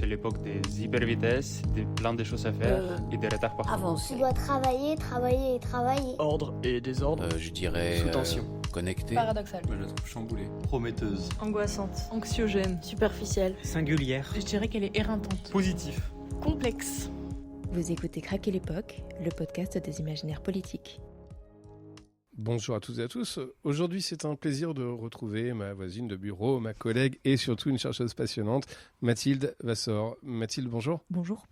C'est l'époque des hypervitesses, des plein de choses à faire et des retards partout. Avancer. Tu dois travailler, travailler et travailler. Ordre et désordre. Je dirais... Sous tension. Connecté. Paradoxal. Moi, je la trouve chamboulée. Prometteuse. Angoissante. Anxiogène. Superficielle. Singulière. Je dirais qu'elle est éreintante. Positif. Complexe. Vous écoutez Craquer l'époque, le podcast des imaginaires politiques. Bonjour à toutes et à tous. Aujourd'hui, c'est un plaisir de retrouver ma voisine de bureau, ma collègue et surtout une chercheuse passionnante, Mathilde Vassor. Mathilde, bonjour. Bonjour.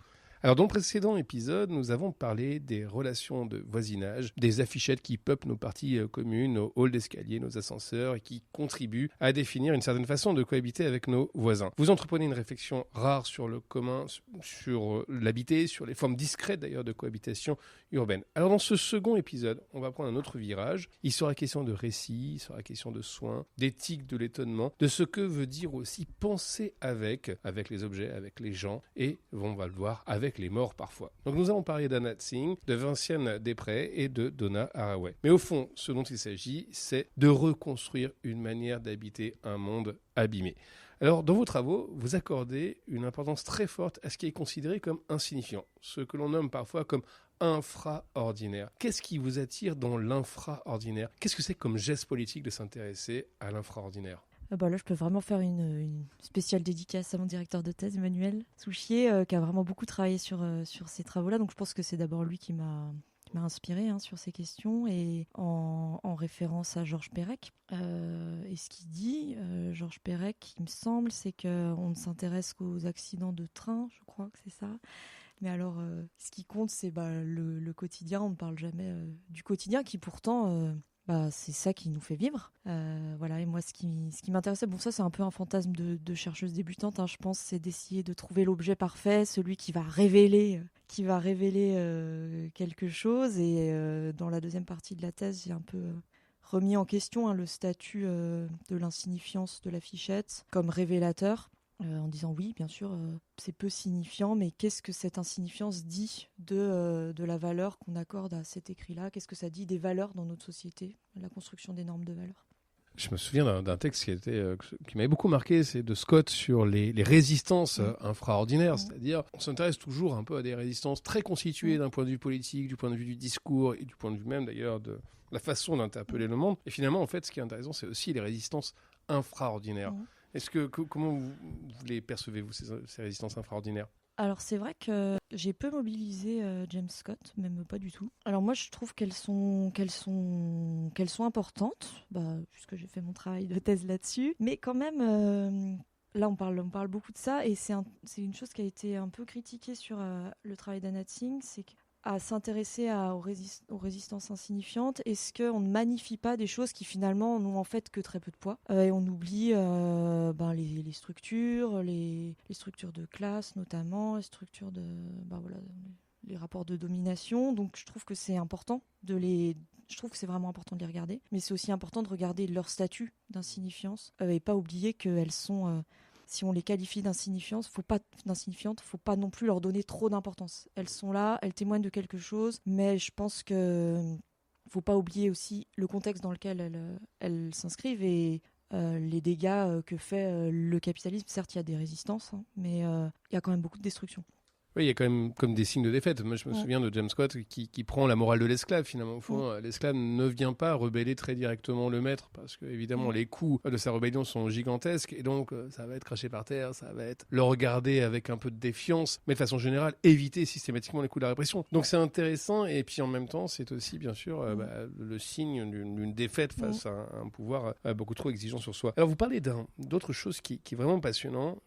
Alors, dans le précédent épisode, nous avons parlé des relations de voisinage, des affichettes qui peuplent nos parties communes, nos halls d'escalier, nos ascenseurs et qui contribuent à définir une certaine façon de cohabiter avec nos voisins. Vous entreprenez une réflexion rare sur le commun, sur l'habité, sur les formes discrètes d'ailleurs de cohabitation urbaine. Alors, dans ce second épisode, on va prendre un autre virage. Il sera question de récit, il sera question de soins, d'éthique, de l'étonnement, de ce que veut dire aussi penser avec les objets, avec les gens et, on va le voir, avec les morts parfois. Donc nous allons parler d'Anat Singh, de Vinciane Després et de Donna Haraway. Mais au fond, ce dont il s'agit, c'est de reconstruire une manière d'habiter un monde abîmé. Alors, dans vos travaux, vous accordez une importance très forte à ce qui est considéré comme insignifiant, ce que l'on nomme parfois comme infraordinaire. Qu'est-ce qui vous attire dans l'infraordinaire ? Qu'est-ce que c'est comme geste politique de s'intéresser à l'infraordinaire ? Là, je peux vraiment faire une spéciale dédicace à mon directeur de thèse, Emmanuel Souchier, qui a vraiment beaucoup travaillé sur ces travaux-là. Donc, je pense que c'est d'abord lui qui m'a inspiré sur ces questions et en référence à Georges Perec. Et ce qu'il dit, Georges Perec, il me semble, c'est qu'on ne s'intéresse qu'aux accidents de train, je crois que c'est ça. Mais alors, ce qui compte, c'est le quotidien. On ne parle jamais du quotidien qui pourtant... c'est ça qui nous fait vivre. Et moi, ce qui m'intéressait, ça c'est un peu un fantasme de chercheuse débutante, je pense, c'est d'essayer de trouver l'objet parfait, celui qui va révéler quelque chose. Et dans la deuxième partie de la thèse, j'ai un peu remis en question le statut de l'insignifiance de l'affichette comme révélateur. En disant oui, bien sûr, c'est peu signifiant, mais qu'est-ce que cette insignifiance dit de la valeur qu'on accorde à cet écrit-là ? Qu'est-ce que ça dit des valeurs dans notre société, la construction des normes de valeurs ? Je me souviens d'un texte qui m'avait beaucoup marqué, c'est de Scott sur les résistances infraordinaires, c'est-à-dire on s'intéresse toujours un peu à des résistances très constituées d'un point de vue politique, du point de vue du discours et du point de vue même d'ailleurs de la façon d'interpeller le monde. Et finalement, en fait, ce qui est intéressant, c'est aussi les résistances infraordinaires. Comment vous les percevez-vous, ces résistances infraordinaires ? Alors c'est vrai que j'ai peu mobilisé James Scott, même pas du tout. Alors moi je trouve qu'elles sont importantes, puisque j'ai fait mon travail de thèse là-dessus. Mais quand même, là on parle beaucoup de ça, et c'est une chose qui a été un peu critiquée sur le travail d'Anat Singh, c'est à s'intéresser aux résistances insignifiantes, est-ce qu'on ne magnifie pas des choses qui finalement n'ont en fait que très peu de poids, et on oublie les structures, les structures de classe notamment, les structures les rapports de domination. Donc je trouve que c'est important je trouve que c'est vraiment important de les regarder, mais c'est aussi important de regarder leur statut d'insignifiance et pas oublier qu'elles sont... si on les qualifie d'insignifiantes, faut pas non plus leur donner trop d'importance. Elles sont là, elles témoignent de quelque chose, mais je pense que faut pas oublier aussi le contexte dans lequel elles s'inscrivent et les dégâts que fait le capitalisme. Certes, il y a des résistances, mais il y a quand même beaucoup de destruction. Oui, il y a quand même comme des signes de défaite. Moi, je me souviens de James Scott qui prend la morale de l'esclave, finalement. Au fond, l'esclave ne vient pas rebeller très directement le maître, parce que, évidemment, les coûts de sa rébellion sont gigantesques, et donc, ça va être craché par terre, ça va être le regarder avec un peu de défiance, mais de façon générale, éviter systématiquement les coups de la répression. Donc, c'est intéressant, et puis en même temps, c'est aussi, bien sûr, le signe d'une défaite face à un pouvoir beaucoup trop exigeant sur soi. Alors, vous parlez d'autre chose qui est vraiment passionnant,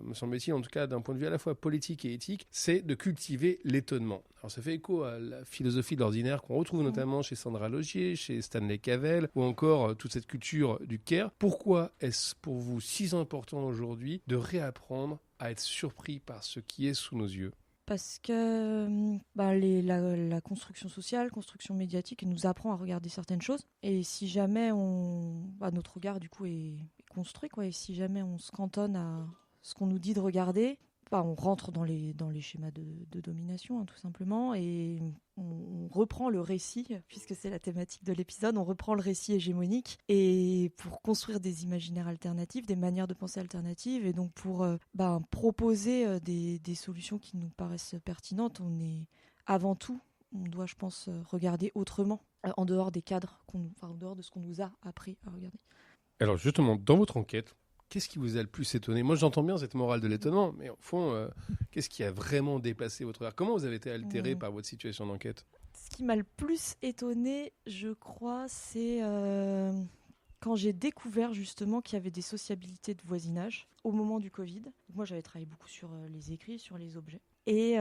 me semble-t-il, en tout cas, d'un point de vue à la fois politique et éthique, c'est de cultiver l'étonnement. Alors ça fait écho à la philosophie de l'ordinaire qu'on retrouve notamment chez Sandra Logier, chez Stanley Cavell, ou encore toute cette culture du Caire. Pourquoi est-ce pour vous si important aujourd'hui de réapprendre à être surpris par ce qui est sous nos yeux ? Parce que la construction sociale, construction médiatique nous apprend à regarder certaines choses. Et si jamais notre regard du coup est construit, et si jamais on se cantonne à ce qu'on nous dit de regarder, on rentre dans les schémas de domination, hein, tout simplement, et on reprend le récit, puisque c'est la thématique de l'épisode, on reprend le récit hégémonique, et pour construire des imaginaires alternatifs, des manières de penser alternatives, et donc pour proposer des solutions qui nous paraissent pertinentes, avant tout, on doit, je pense, regarder autrement, en dehors des cadres, en dehors de ce qu'on nous a appris à regarder. Alors justement, dans votre enquête, qu'est-ce qui vous a le plus étonné ? Moi, j'entends bien cette morale de l'étonnement, mais au fond, qu'est-ce qui a vraiment dépassé votre regard ? Comment vous avez été altéré par votre situation d'enquête ? Ce qui m'a le plus étonné, je crois, c'est quand j'ai découvert justement qu'il y avait des sociabilités de voisinage au moment du Covid. Moi, j'avais travaillé beaucoup sur les écrits, sur les objets. Et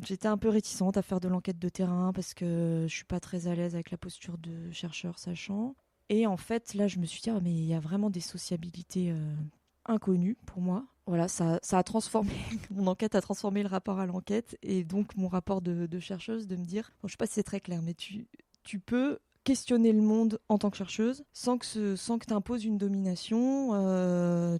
j'étais un peu réticente à faire de l'enquête de terrain parce que je suis pas très à l'aise avec la posture de chercheur sachant. Et en fait, là, je me suis dit, mais il y a vraiment des sociabilités inconnues pour moi. Voilà, ça a transformé, mon enquête a transformé le rapport à l'enquête et donc mon rapport de chercheuse, de me dire, je sais pas si c'est très clair, mais tu peux questionner le monde en tant que chercheuse sans que tu imposes une domination.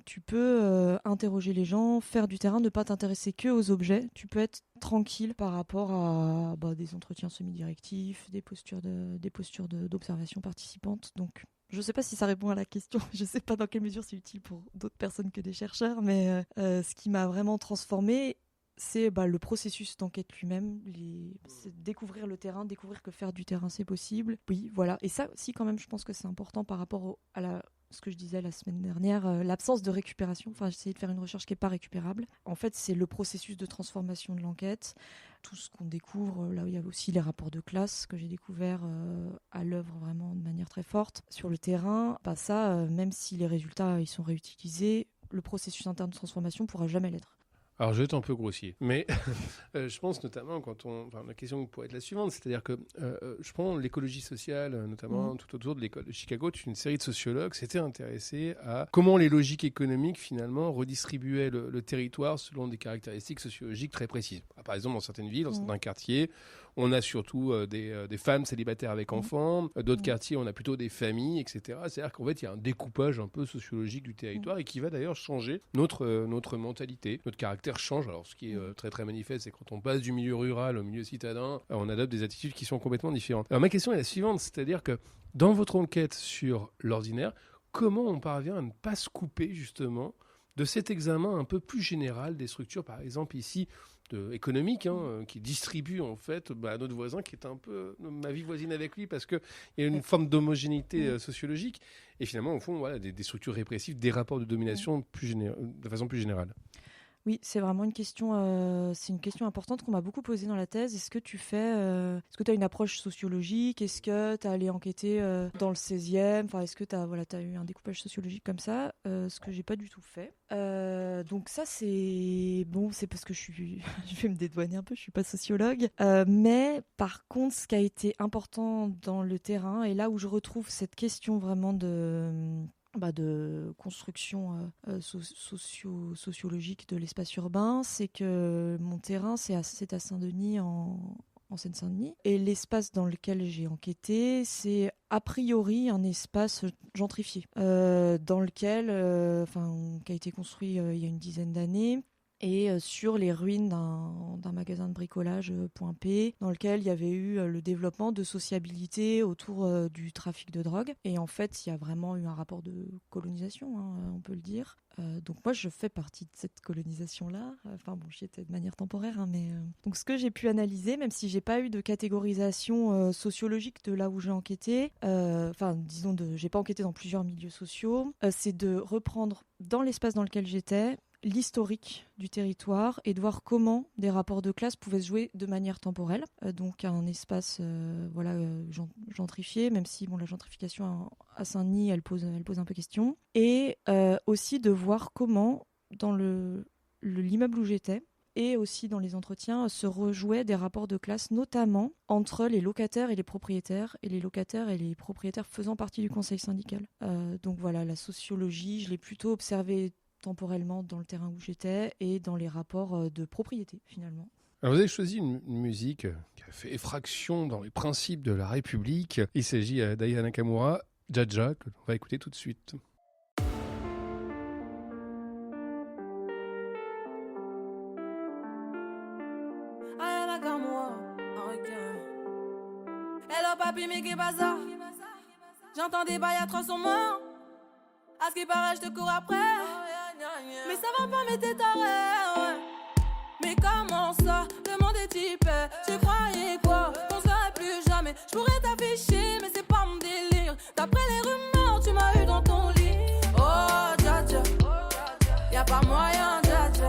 Tu peux interroger les gens, faire du terrain, ne pas t'intéresser que aux objets. Tu peux être tranquille par rapport à des entretiens semi-directifs, des postures d'observation participante. Donc, je ne sais pas si ça répond à la question. Je ne sais pas dans quelle mesure c'est utile pour d'autres personnes que des chercheurs, mais ce qui m'a vraiment transformée, c'est le processus d'enquête lui-même, c'est découvrir le terrain, découvrir que faire du terrain c'est possible. Oui, voilà. Et ça aussi quand même, je pense que c'est important par rapport à ce que je disais la semaine dernière, l'absence de récupération. Enfin, j'ai essayé de faire une recherche qui n'est pas récupérable. En fait, c'est le processus de transformation de l'enquête, tout ce qu'on découvre. Là, il y a aussi les rapports de classe que j'ai découverts à l'œuvre vraiment de manière très forte. Sur le terrain, même si les résultats ils sont réutilisés, le processus interne de transformation ne pourra jamais l'être. Alors, je vais être un peu grossier, mais je pense notamment la question pourrait être la suivante, c'est-à-dire que je prends l'écologie sociale, notamment tout autour de l'école de Chicago, une série de sociologues s'étaient intéressés à comment les logiques économiques, finalement, redistribuaient le territoire selon des caractéristiques sociologiques très précises. Par exemple, dans certaines villes, dans certains quartiers, on a surtout des femmes célibataires avec enfants, d'autres quartiers, on a plutôt des familles, etc. C'est-à-dire qu'en fait, il y a un découpage un peu sociologique du territoire et qui va d'ailleurs changer notre mentalité, notre caractère change. Alors, ce qui est très très manifeste, c'est quand on passe du milieu rural au milieu citadin, on adopte des attitudes qui sont complètement différentes. Alors, ma question est la suivante, c'est-à-dire que dans votre enquête sur l'ordinaire, comment on parvient à ne pas se couper justement de cet examen un peu plus général des structures, par exemple ici, économique, qui distribue en fait à notre voisin qui est un peu ma vie voisine avec lui parce qu'il y a une forme d'homogénéité sociologique et finalement au fond des structures répressives, des rapports de domination de façon plus générale. Oui, c'est vraiment une question importante qu'on m'a beaucoup posée dans la thèse. Est-ce que tu as une approche sociologique ? Est-ce que tu as allé enquêter dans le 16e ? Enfin, est-ce que tu as eu un découpage sociologique comme ça ? Ce que j'ai pas du tout fait. Donc ça, c'est parce que je vais me dédouaner un peu, je suis pas sociologue. Mais par contre, ce qui a été important dans le terrain, et là où je retrouve cette question vraiment de construction sociologique de l'espace urbain, c'est que mon terrain, c'est à Saint-Denis, en Seine-Saint-Denis. Et l'espace dans lequel j'ai enquêté, c'est a priori un espace gentrifié, dans lequel, qui a été construit il y a une dizaine d'années, et sur les ruines d'un magasin de bricolage Point P, dans lequel il y avait eu le développement de sociabilité autour du trafic de drogue. Et en fait, il y a vraiment eu un rapport de colonisation, on peut le dire. Donc moi, je fais partie de cette colonisation-là. J'y étais de manière temporaire, mais... Donc ce que j'ai pu analyser, même si j'ai pas eu de catégorisation sociologique de là où j'ai enquêté, j'ai pas enquêté dans plusieurs milieux sociaux, c'est de reprendre dans l'espace dans lequel j'étais l'historique du territoire et de voir comment des rapports de classe pouvaient se jouer de manière temporelle. Donc un espace gentrifié, même si la gentrification à Saint-Denis, elle pose un peu question. Et aussi de voir comment, dans l'immeuble où j'étais, et aussi dans les entretiens, se rejouaient des rapports de classe, notamment entre les locataires et les propriétaires faisant partie du conseil syndical. Donc voilà, la sociologie, je l'ai plutôt observée temporellement dans le terrain où j'étais et dans les rapports de propriété finalement. Alors vous avez choisi une musique qui a fait effraction dans les principes de la République. Il s'agit d'Aya Nakamura, Jaja, que l'on va écouter tout de suite. Nakamura. Ok. Hello papi, mais qu'est bazar? J'entends des bails atroces en main. À ce qui paraît, je te cours après. Mais ça va pas, mais t'es taré, ouais. Mais comment ça, le monde est typé? Tu croyais quoi, qu'on serait plus jamais? Je pourrais t'afficher, mais c'est pas mon délire. D'après les rumeurs, tu m'as eu dans ton lit. Oh, dja dja, y'a pas moyen, dja dja.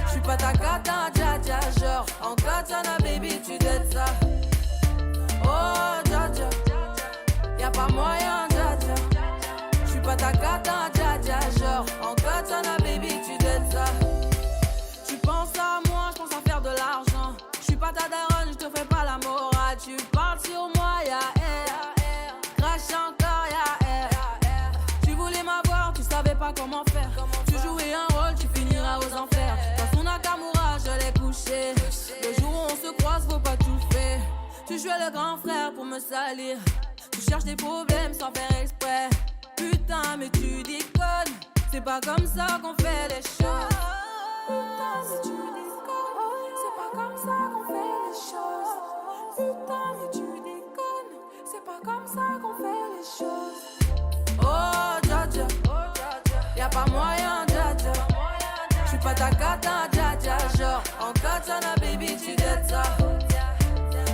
J'suis pas ta cata, dja dja. Genre, en katana, baby, tu dettes ça. Oh, dja dja, y'a pas moyen, dja dja. J'suis pas ta cata, dja dja. Genre, en katana, baby, tu dettes ça. Tu penses à moi, je pense à faire de l'argent. Je suis pas ta daronne, je te fais pas la morale. Tu parles sur moi, y'a air. Crache encore, y'a air. Tu voulais m'avoir, tu savais pas comment faire. Tu jouais un rôle, tu finiras aux enfers. Dans son Nakamura, je l'ai couché. Le jour où on se croise, faut pas tout faire. Tu jouais le grand frère pour me salir. Tu cherches des problèmes sans faire exprès. Putain, mais tu déconnes. C'est pas comme ça qu'on fait les choses. Putain, mais tu déconnes, c'est pas comme ça qu'on fait les choses. Putain, mais tu déconnes, c'est pas comme ça qu'on fait les choses. Oh, dja dja, y'a pas moyen, dja dja. J'suis pas ta cata, dja dja. Genre, en katana, baby, tu dettes ça.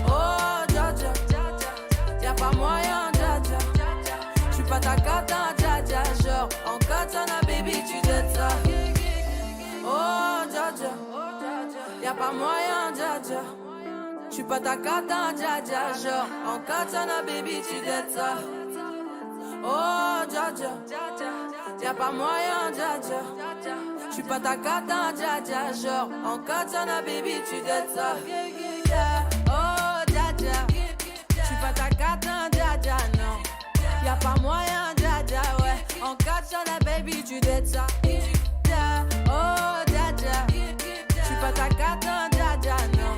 Oh, dja dja, y'a pas moyen, dja dja. J'suis pas ta cata, dja dja. Genre, en katana, baby, tu dettes ça. Oh, dja dja, y'a pas moyen, dja dja. J'suis pas ta cata, dja dja. Genre, en katana, baby, tu dettes ça. Oh, dja dja, y'a pas moyen, dja dja. J'suis pas ta cata, dja dja. Genre, en katana, baby, tu dettes ça. Oh, dja dja, j'suis pas ta cata, dja dja, non. Y'a pas moyen, dja dja, ouais. En katana, baby, tu dettes ça. Oh, dja dja, j'suis pas ta cata, dja dja, non.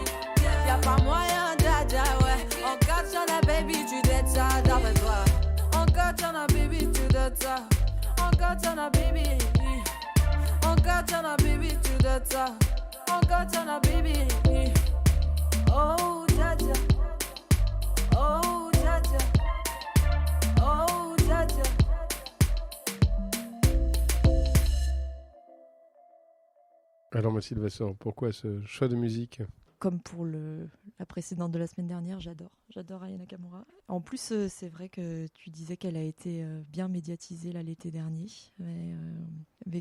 Y'a pas moyen, dja dja, ouais. En katana, baby, tu dettes ça, d'après toi. En katana, baby, tu dettes ça. En katana, baby. En katana, baby, tu dettes ça. En katana, baby. Oh, dja dja. Oh, dja dja. Oh, dja dja. Alors Mathilde Vasseur, pourquoi ce choix de musique? Comme pour la précédente de la semaine dernière, j'adore Aya Nakamura. En plus, c'est vrai que tu disais qu'elle a été bien médiatisée là, l'été dernier, mais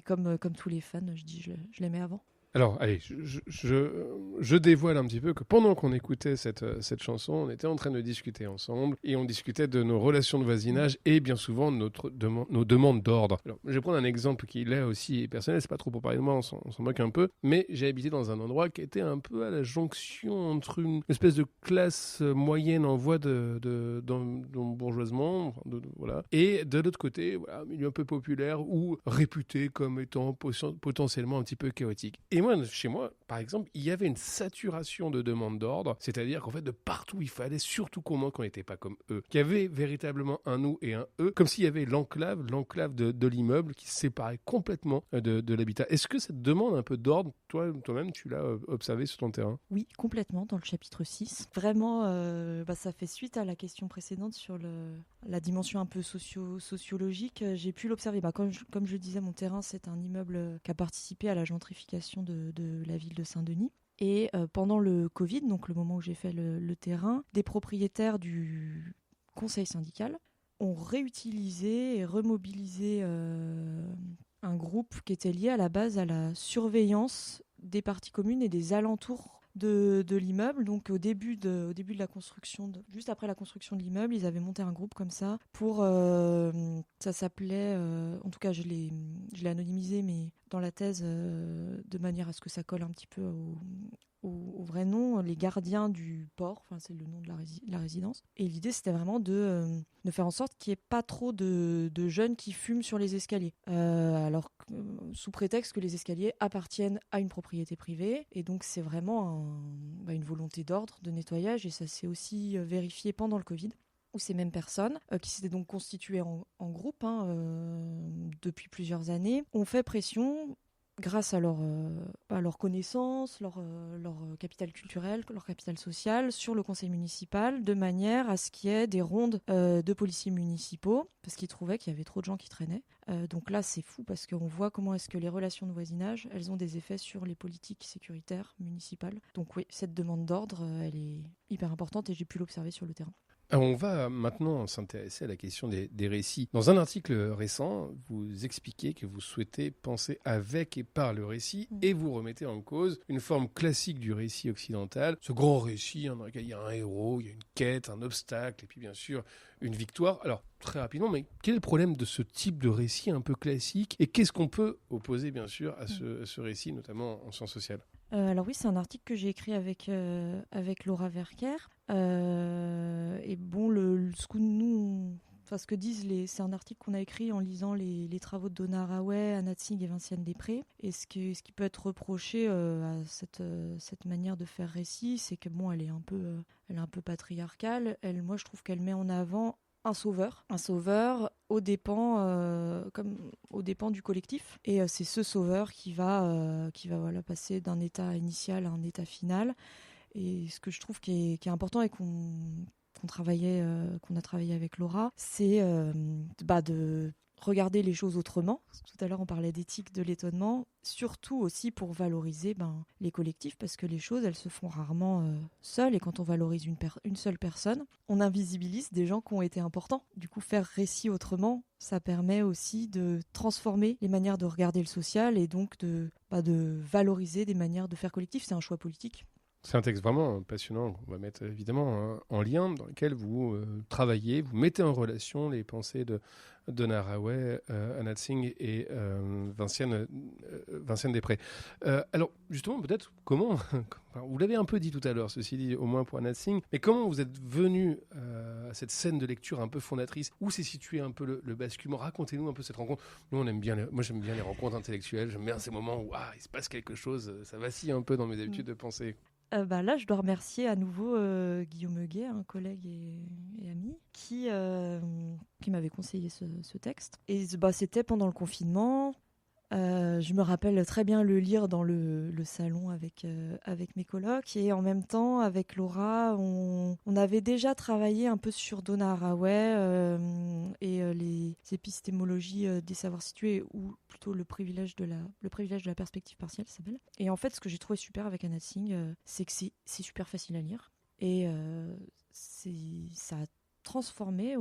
comme tous les fans, je l'aimais avant. Alors, allez, je dévoile un petit peu que pendant qu'on écoutait cette chanson, on était en train de discuter ensemble et on discutait de nos relations de voisinage et bien souvent nos demandes d'ordre. Alors, je vais prendre un exemple qui là aussi est personnel, c'est pas trop pour parler de moi, on s'en moque un peu, mais j'ai habité dans un endroit qui était un peu à la jonction entre une espèce de classe moyenne en voie d'embourgeoisement, voilà, et de l'autre côté, voilà, un milieu un peu populaire ou réputé comme étant potentiellement un petit peu chaotique. Et moi, chez moi, par exemple, il y avait une saturation de demandes d'ordre, c'est-à-dire qu'en fait, de partout, il fallait surtout qu'on n'était pas comme eux, qu'il y avait véritablement un nous et un eux, comme s'il y avait l'enclave de l'immeuble qui se séparait complètement de l'habitat. Est-ce que cette demande un peu d'ordre, toi-même, tu l'as observé sur ton terrain? Oui, complètement, dans le chapitre 6. Vraiment, ça fait suite à la question précédente sur la dimension un peu sociologique. J'ai pu l'observer. Comme je disais, mon terrain, c'est un immeuble qui a participé à la gentrification de la ville de Saint-Denis. Et pendant le Covid, donc le moment où j'ai fait le terrain, des propriétaires du conseil syndical ont réutilisé et remobilisé un groupe qui était lié à la base à la surveillance des parties communes et des alentours de l'immeuble. Donc au début de la construction, juste après la construction de l'immeuble, ils avaient monté un groupe comme ça pour, ça s'appelait, en tout cas je l'ai anonymisé, mais dans la thèse, de manière à ce que ça colle un petit peu au vrai nom, les gardiens du port, enfin c'est le nom de la résidence. Et l'idée c'était vraiment de faire en sorte qu'il n'y ait pas trop de jeunes qui fument sur les escaliers. Alors sous prétexte que les escaliers appartiennent à une propriété privée. Et donc c'est vraiment une volonté d'ordre, de nettoyage. Et ça s'est aussi vérifié pendant le Covid, où ces mêmes personnes, qui s'étaient donc constituées en groupe depuis plusieurs années, ont fait pression grâce à leur connaissance, leur capital culturel, leur capital social, sur le conseil municipal, de manière à ce qu'il y ait des rondes de policiers municipaux, parce qu'ils trouvaient qu'il y avait trop de gens qui traînaient. Donc là, c'est fou, parce qu'on voit comment est-ce que les relations de voisinage, elles ont des effets sur les politiques sécuritaires municipales. Donc oui, cette demande d'ordre, elle est hyper importante et j'ai pu l'observer sur le terrain. Alors, on va maintenant s'intéresser à la question des récits. Dans un article récent, vous expliquez que vous souhaitez penser avec et par le récit et vous remettez en cause une forme classique du récit occidental. Ce grand récit dans lequel il y a un héros, il y a une quête, un obstacle et puis bien sûr une victoire. Alors, très rapidement, mais quel est le problème de ce type de récit un peu classique et qu'est-ce qu'on peut opposer bien sûr à ce récit, notamment en sciences sociales ? Alors oui, c'est un article que j'ai écrit avec Laura Verker. Et bon, ce que disent c'est un article qu'on a écrit en lisant les travaux de Donna Haraway, Anna Tsing et Vinciane Després. Et ce qui peut être reproché à cette manière de faire récit, c'est que bon, elle est un peu patriarcale. Moi, je trouve qu'elle met en avant un sauveur aux dépens du collectif. Et c'est ce sauveur qui va passer d'un état initial à un état final. Et ce que je trouve qui est important et qu'on a travaillé avec Laura, c'est de regarder les choses autrement. Tout à l'heure, on parlait d'éthique de l'étonnement, surtout aussi pour valoriser les collectifs, parce que les choses, elles se font rarement seules, et quand on valorise une seule personne, on invisibilise des gens qui ont été importants. Du coup, faire récit autrement, ça permet aussi de transformer les manières de regarder le social, et donc de valoriser des manières de faire collectif. C'est un choix politique. C'est un texte vraiment passionnant qu'on va mettre évidemment en lien, dans lequel vous travaillez, vous mettez en relation les pensées de Donna Haraway, Anna Tsing et Vinciane Després. Alors justement, peut-être comment, vous l'avez un peu dit tout à l'heure, ceci dit au moins pour Anna Tsing, mais comment vous êtes venu à cette scène de lecture un peu fondatrice, où s'est situé un peu le basculement? Racontez-nous un peu cette rencontre. Nous, moi j'aime bien les rencontres intellectuelles, j'aime bien ces moments où il se passe quelque chose, ça vacille un peu dans mes habitudes de pensée. Là, je dois remercier à nouveau Guillaume Huguet, un collègue et ami, qui m'avait conseillé ce texte. Et c'était pendant le confinement. Je me rappelle très bien le lire dans le salon avec mes colocs. Et en même temps, avec Laura, on avait déjà travaillé un peu sur Donna Haraway et les épistémologies des savoirs situés, ou plutôt le privilège de la perspective partielle, ça s'appelle. Et en fait, ce que j'ai trouvé super avec Anna Tsing, c'est que c'est super facile à lire. Et ça a transformé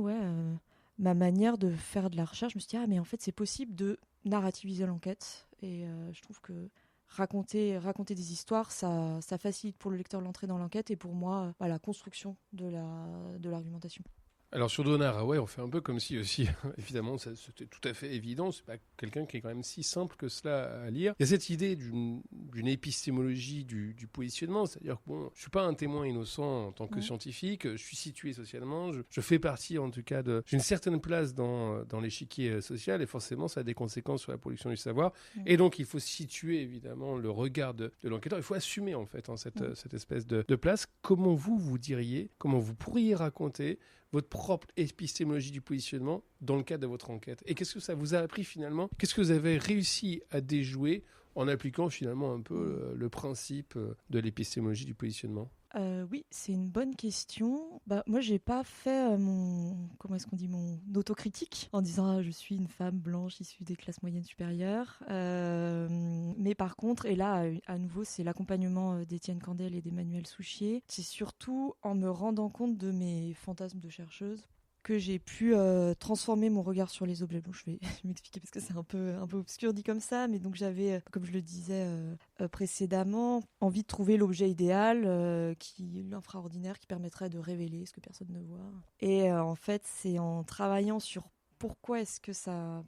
ma manière de faire de la recherche. Je me suis dit, mais en fait, c'est possible de narrativiser l'enquête. Et je trouve que raconter des histoires, ça facilite pour le lecteur l'entrée dans l'enquête et pour moi, la construction de l'argumentation. Alors sur Donna Haraway, on fait un peu comme si aussi, évidemment, c'était tout à fait évident, c'est pas quelqu'un qui est quand même si simple que cela à lire. Il y a cette idée d'une épistémologie du positionnement, c'est-à-dire que je suis pas un témoin innocent en tant que scientifique, je suis situé socialement, je fais partie en tout cas j'ai une certaine place dans l'échiquier social et forcément ça a des conséquences sur la production du savoir. Et donc il faut situer évidemment le regard de l'enquêteur, il faut assumer en fait cette espèce de place. Comment vous diriez, comment vous pourriez raconter votre propre épistémologie du positionnement dans le cadre de votre enquête? Et qu'est-ce que ça vous a appris finalement? Qu'est-ce que vous avez réussi à déjouer en appliquant finalement un peu le principe de l'épistémologie du positionnement? Oui, c'est une bonne question. Moi, j'ai pas fait mon autocritique en disant je suis une femme blanche issue des classes moyennes supérieures. Mais par contre, et là, à nouveau, c'est l'accompagnement d'Étienne Candel et d'Emmanuel Souchier. C'est surtout en me rendant compte de mes fantasmes de chercheuse que j'ai pu transformer mon regard sur les objets. Bon, je vais m'expliquer parce que c'est un peu obscur dit comme ça, mais donc j'avais, comme je le disais précédemment, envie de trouver l'objet idéal, l'infraordinaire, qui permettrait de révéler ce que personne ne voit. Et en fait, c'est en travaillant sur pourquoi est-ce que ça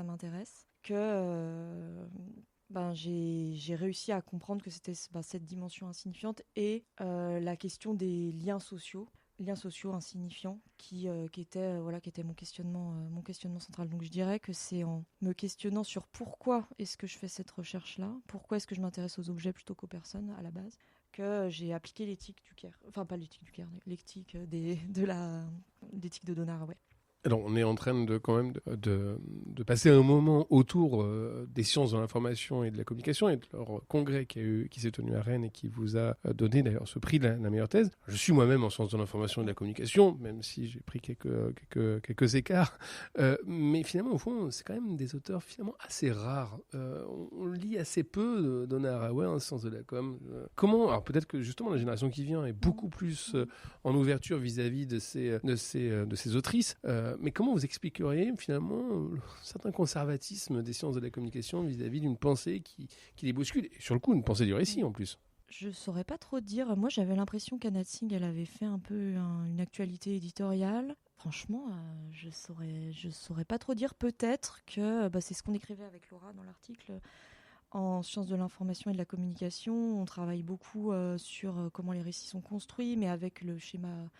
m'intéresse que j'ai réussi à comprendre que c'était cette dimension insignifiante et la question des liens sociaux insignifiants qui était mon questionnement central. Donc je dirais que c'est en me questionnant sur pourquoi est-ce que je fais cette recherche-là, pourquoi est-ce que je m'intéresse aux objets plutôt qu'aux personnes à la base, que j'ai appliqué l'éthique du Caire. Enfin, pas l'éthique du Caire, l'éthique de Donna Haraway. Alors, on est en train de quand même de passer un moment autour des sciences de l'information et de la communication et de leur congrès qui s'est tenu à Rennes et qui vous a donné d'ailleurs ce prix de la meilleure thèse. Je suis moi-même en sciences de l'information et de la communication, même si j'ai pris quelques écarts. Mais finalement, au fond, c'est quand même des auteurs finalement assez rares. On lit assez peu d'Donna Haraway en sciences de la com. Comment, alors peut-être que justement la génération qui vient est beaucoup plus en ouverture vis-à-vis de ces autrices. Mais comment vous expliqueriez finalement certains conservatismes des sciences de la communication vis-à-vis d'une pensée qui les bouscule, et sur le coup une pensée du récit en plus? Je saurais pas trop dire. Moi, j'avais l'impression qu'Anna Tsing, elle avait fait un peu une actualité éditoriale. Franchement, je saurais pas trop dire. Peut-être que c'est ce qu'on écrivait avec Laura dans l'article. En sciences de l'information et de la communication, on travaille beaucoup sur comment les récits sont construits, mais avec le schéma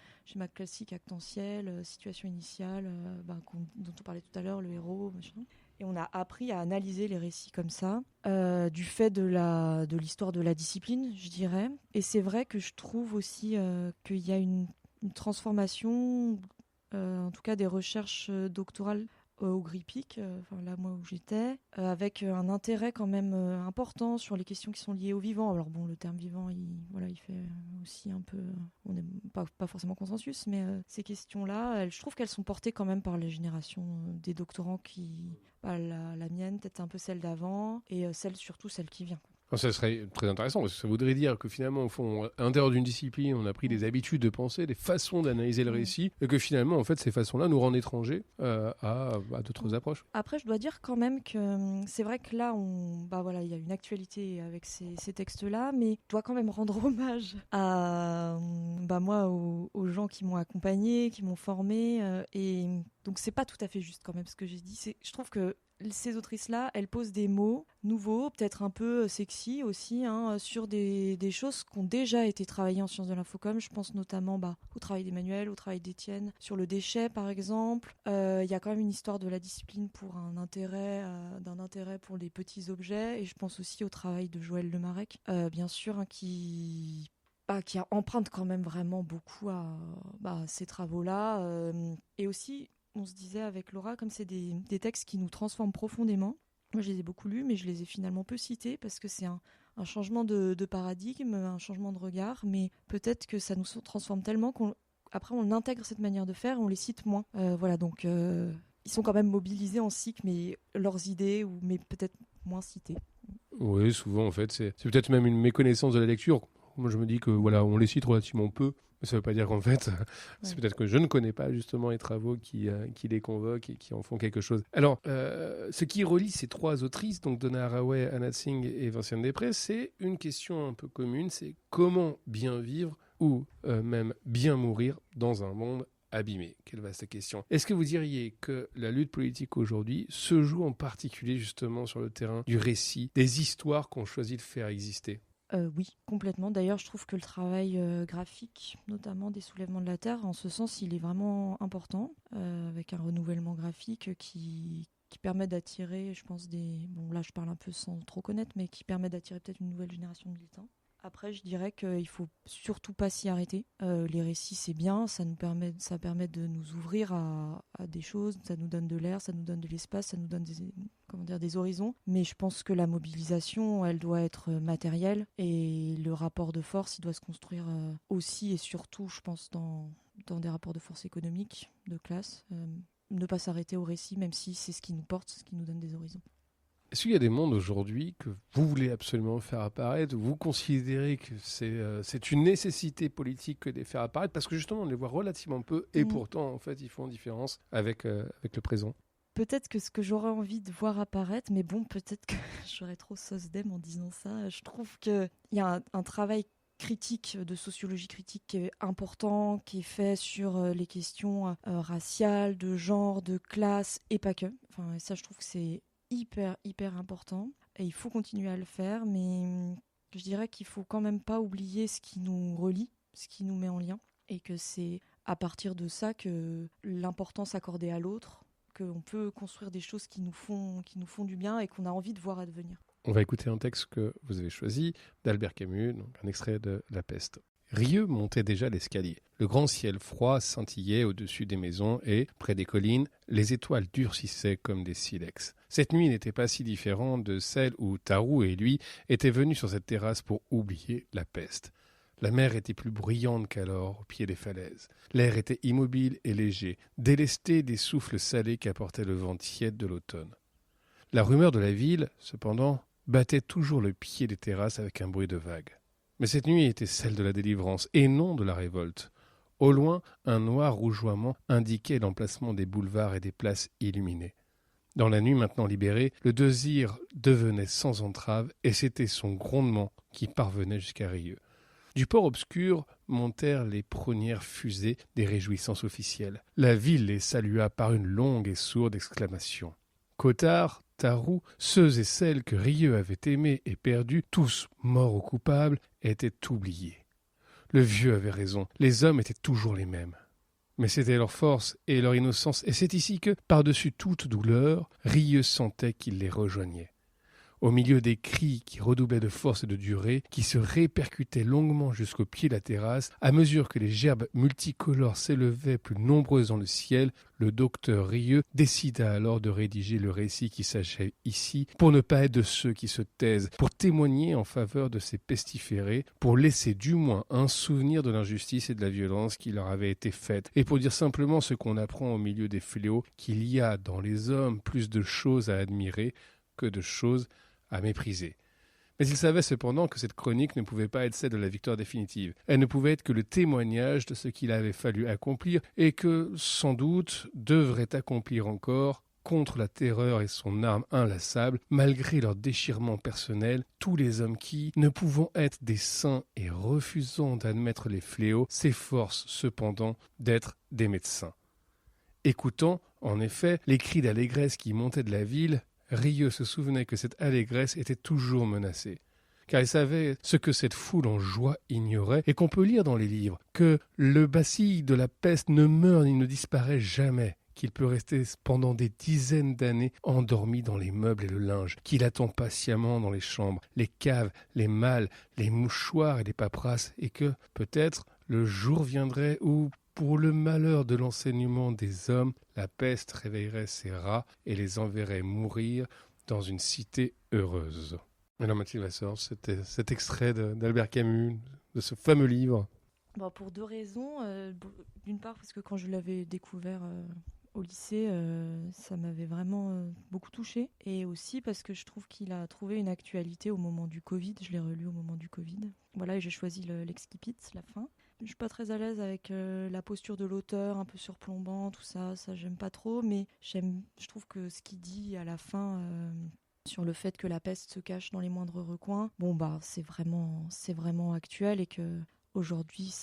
classique, actentiel, situation initiale, dont on parlait tout à l'heure, le héros, machin. Et on a appris à analyser les récits comme ça, du fait de l'histoire de la discipline, je dirais. Et c'est vrai que je trouve aussi qu'il y a une transformation, en tout cas des recherches doctorales au GRIPIC, là moi où j'étais, avec un intérêt quand même important sur les questions qui sont liées au vivant. Alors bon, le terme vivant, il fait aussi un peu, on n'est pas forcément consensus, mais ces questions-là, je trouve qu'elles sont portées quand même par les générations des doctorants la mienne, peut-être un peu celle d'avant, et surtout celle qui vient. Ça serait très intéressant, parce que ça voudrait dire que finalement, au fond, à l'intérieur d'une discipline, on a pris des habitudes de penser, des façons d'analyser le récit, et que finalement, en fait, ces façons-là nous rendent étrangers à d'autres approches. Après, je dois dire quand même que c'est vrai que là, il y a une actualité avec ces textes-là, mais je dois quand même rendre hommage à moi, aux gens qui m'ont accompagné, qui m'ont formé, et donc c'est pas tout à fait juste quand même ce que j'ai dit. Je trouve que ces autrices-là, elles posent des mots nouveaux, peut-être un peu sexy aussi, sur des choses qui ont déjà été travaillées en sciences de l'infocom. Je pense notamment au travail d'Emmanuel, au travail d'Étienne, sur le déchet par exemple. Il y a quand même une histoire de la discipline pour d'un intérêt pour les petits objets, et je pense aussi au travail de Joël Lemarec, bien sûr, qui emprunte quand même vraiment beaucoup à ces travaux-là, et aussi on se disait avec Laura, comme c'est des textes qui nous transforment profondément. Moi, je les ai beaucoup lus, mais je les ai finalement peu cités parce que c'est un changement de paradigme, un changement de regard, mais peut-être que ça nous transforme tellement qu'après on intègre cette manière de faire et on les cite moins. Donc ils sont quand même mobilisés en cycle, mais leurs idées, mais peut-être moins cités. Oui, souvent en fait, c'est peut-être même une méconnaissance de la lecture. Moi, je me dis que on les cite relativement peu. Mais ça ne veut pas dire qu'en fait, c'est peut-être que je ne connais pas justement les travaux qui les convoquent et qui en font quelque chose. Alors, ce qui relie ces trois autrices, donc Donna Haraway, Anna Tsing et Vinciane Després, c'est une question un peu commune, c'est comment bien vivre ou même bien mourir dans un monde abîmé. Quelle vaste question. Est-ce que vous diriez que la lutte politique aujourd'hui se joue en particulier justement sur le terrain du récit, des histoires qu'on choisit de faire exister ? Oui, complètement. D'ailleurs, je trouve que le travail graphique, notamment des soulèvements de la Terre, en ce sens, il est vraiment important, avec un renouvellement graphique qui permet d'attirer, je pense, là je parle un peu sans trop connaître, mais qui permet d'attirer peut-être une nouvelle génération de militants. Après, je dirais qu'il faut surtout pas s'y arrêter. Les récits, c'est bien, ça permet de nous ouvrir à des choses, ça nous donne de l'air, ça nous donne de l'espace, ça nous donne des horizons. Mais je pense que la mobilisation, elle doit être matérielle, et le rapport de force, il doit se construire aussi et surtout, je pense, dans des rapports de force économique, de classe. Ne pas s'arrêter au récit, même si c'est ce qui nous porte, ce qui nous donne des horizons. Est-ce qu'il y a des mondes aujourd'hui que vous voulez absolument faire apparaître, vous considérez que c'est une nécessité politique que de les faire apparaître, parce que justement on les voit relativement peu et pourtant en fait ils font différence avec le présent? Peut-être que ce que j'aurais envie de voir apparaître, mais bon, peut-être que j'aurais trop sauce d'em en disant ça. Je trouve qu'il y a un travail critique, de sociologie critique qui est important, qui est fait sur les questions raciales, de genre, de classe, et pas que. Et ça, je trouve que c'est hyper important, et il faut continuer à le faire, mais je dirais qu'il faut quand même pas oublier ce qui nous relie, ce qui nous met en lien, et que c'est à partir de ça que l'importance accordée à l'autre, qu'on peut construire des choses qui nous font du bien et qu'on a envie de voir advenir. On va écouter un texte que vous avez choisi d'Albert Camus, donc un extrait de La Peste. Rieux montait déjà l'escalier. Le grand ciel froid scintillait au-dessus des maisons et, près des collines, les étoiles durcissaient comme des silex. Cette nuit n'était pas si différente de celle où Tarou et lui étaient venus sur cette terrasse pour oublier la peste. La mer était plus bruyante qu'alors au pied des falaises. L'air était immobile et léger, délesté des souffles salés qu'apportait le vent tiède de l'automne. La rumeur de la ville, cependant, battait toujours le pied des terrasses avec un bruit de vagues. Mais cette nuit était celle de la délivrance et non de la révolte. Au loin, un noir rougeoiement indiquait l'emplacement des boulevards et des places illuminées. Dans la nuit maintenant libérée, le désir devenait sans entrave et c'était son grondement qui parvenait jusqu'à Rieux. Du port obscur montèrent les premières fusées des réjouissances officielles. La ville les salua par une longue et sourde exclamation. Cottard, Tarou, ceux et celles que Rieux avait aimés et perdus, tous morts ou coupables, étaient oubliés. Le vieux avait raison, les hommes étaient toujours les mêmes. Mais c'était leur force et leur innocence, et c'est ici que, par-dessus toute douleur, Rieux sentait qu'il les rejoignait. Au milieu des cris qui redoublaient de force et de durée, qui se répercutaient longuement jusqu'au pied de la terrasse, à mesure que les gerbes multicolores s'élevaient plus nombreuses dans le ciel, le docteur Rieux décida alors de rédiger le récit qui s'achève ici, pour ne pas être de ceux qui se taisent, pour témoigner en faveur de ces pestiférés, pour laisser du moins un souvenir de l'injustice et de la violence qui leur avait été faite, et pour dire simplement ce qu'on apprend au milieu des fléaux, qu'il y a dans les hommes plus de choses à admirer que de choses à mépriser. Mais il savait cependant que cette chronique ne pouvait pas être celle de la victoire définitive. Elle ne pouvait être que le témoignage de ce qu'il avait fallu accomplir et que, sans doute, devrait accomplir encore, contre la terreur et son arme inlassable, malgré leur déchirement personnel, tous les hommes qui, ne pouvant être des saints et refusant d'admettre les fléaux, s'efforcent cependant d'être des médecins. Écoutant, en effet, les cris d'allégresse qui montaient de la ville, Rieux se souvenait que cette allégresse était toujours menacée, car il savait ce que cette foule en joie ignorait et qu'on peut lire dans les livres, que le bacille de la peste ne meurt ni ne disparaît jamais, qu'il peut rester pendant des dizaines d'années endormi dans les meubles et le linge, qu'il attend patiemment dans les chambres, les caves, les malles, les mouchoirs et les paperasses, et que, peut-être, le jour viendrait où, pour le malheur de l'enseignement des hommes, la peste réveillerait ces rats et les enverrait mourir dans une cité heureuse. Alors Mathilde Vasseur, c'était cet extrait d'Albert Camus, de ce fameux livre. Bon, pour deux raisons. D'une part, parce que quand je l'avais découvert au lycée, ça m'avait vraiment beaucoup touchée. Et aussi parce que je trouve qu'il a trouvé une actualité au moment du Covid. Je l'ai relu au moment du Covid. Voilà, et j'ai choisi l'exquipit, la fin. Je suis pas très à l'aise avec la posture de l'auteur, un peu surplombant, tout ça j'aime pas trop, mais je trouve que ce qu'il dit à la fin sur le fait que la peste se cache dans les moindres recoins, c'est vraiment actuel et que aujourd'hui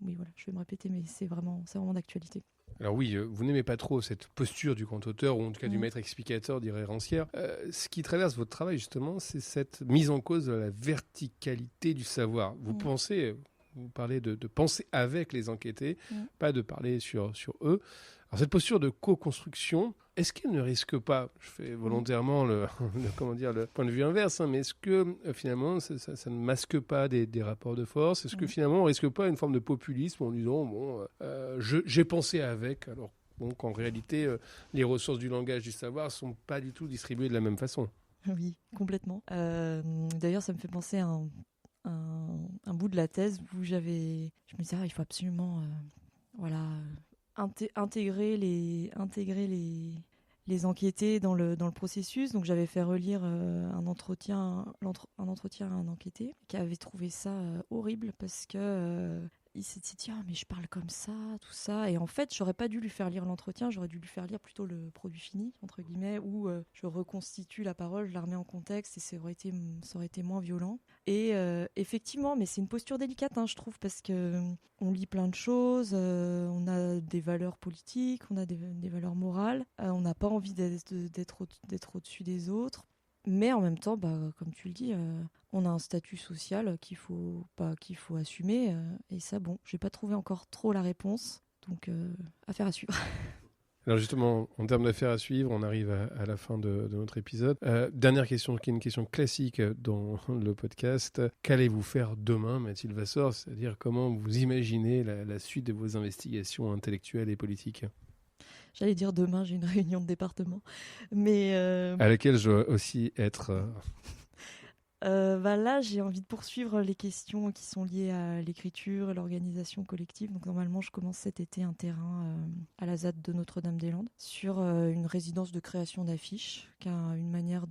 oui voilà, je vais me répéter, mais c'est vraiment d'actualité. Alors oui, vous n'aimez pas trop cette posture du grand auteur, ou en tout cas du maître explicateur, dirait Rancière. Ce qui traverse votre travail, justement, c'est cette mise en cause de la verticalité du savoir. Vous pensez... Vous parlez de penser avec les enquêtés, pas de parler sur eux. Alors cette posture de co-construction, est-ce qu'elle ne risque pas, je fais volontairement le point de vue inverse, mais est-ce que finalement ça ne masque pas des rapports de force? Est-ce que finalement on ne risque pas une forme de populisme en disant j'ai pensé avec, alors qu'en réalité les ressources du langage du savoir ne sont pas du tout distribuées de la même façon? Oui, complètement. D'ailleurs, ça me fait penser à un bout de la thèse où je me disais il faut absolument intégrer les enquêtés dans le processus. Donc j'avais fait relire un entretien à un enquêté qui avait trouvé ça horrible parce que il s'est dit mais je parle comme ça, tout ça, et en fait j'aurais pas dû lui faire lire l'entretien, j'aurais dû lui faire lire plutôt le produit fini entre guillemets, où je reconstitue la parole, je la remets en contexte et ça aurait été moins violent. Et effectivement, mais c'est une posture délicate, je trouve, parce que on lit plein de choses, on a des valeurs politiques, on a des valeurs morales, on n'a pas envie d'être au-dessus des autres. Mais en même temps, comme tu le dis, on a un statut social qu'il faut assumer. Et ça, j'ai pas trouvé encore trop la réponse. Donc, affaire à suivre. Alors justement, en termes d'affaires à suivre, on arrive à la fin de notre épisode. Dernière question, qui est une question classique dans le podcast. Qu'allez-vous faire demain, Mathilde Vassor? C'est-à-dire comment vous imaginez la suite de vos investigations intellectuelles et politiques? J'allais dire demain, j'ai une réunion de département. Mais À laquelle je dois aussi être... là, j'ai envie de poursuivre les questions qui sont liées à l'écriture et l'organisation collective. Donc normalement, je commence cet été un terrain à la ZAD de Notre-Dame-des-Landes sur une résidence de création d'affiches qui a une manière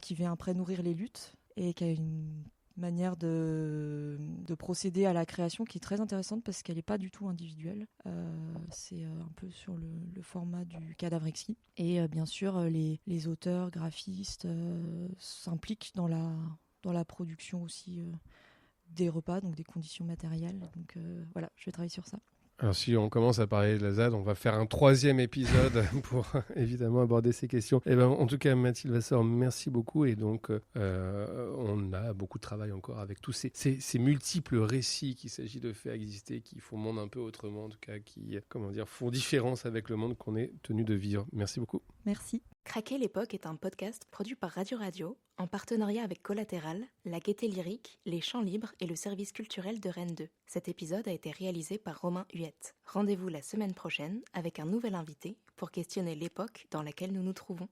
qui vient après nourrir les luttes et qui a une manière de procéder à la création qui est très intéressante parce qu'elle n'est pas du tout individuelle. C'est un peu sur le format du cadavre exquis. Et bien sûr, les auteurs, graphistes s'impliquent dans la production aussi des repas, donc des conditions matérielles. Donc voilà, je vais travailler sur ça. Alors si on commence à parler de la ZAD, on va faire un 3e épisode pour évidemment aborder ces questions. En tout cas, Mathilde Vassor, merci beaucoup. Et donc, on a beaucoup de travail encore avec tous ces multiples récits qu'il s'agit de faire exister, qui font le monde un peu autrement, en tout cas, qui font différence avec le monde qu'on est tenu de vivre. Merci beaucoup. Merci. Craquer l'époque est un podcast produit par Radio Radio en partenariat avec Collatéral, la Gaîté Lyrique, les Chants Libres et le service culturel de Rennes 2. Cet épisode a été réalisé par Romain Huette. Rendez-vous la semaine prochaine avec un nouvel invité pour questionner l'époque dans laquelle nous nous trouvons.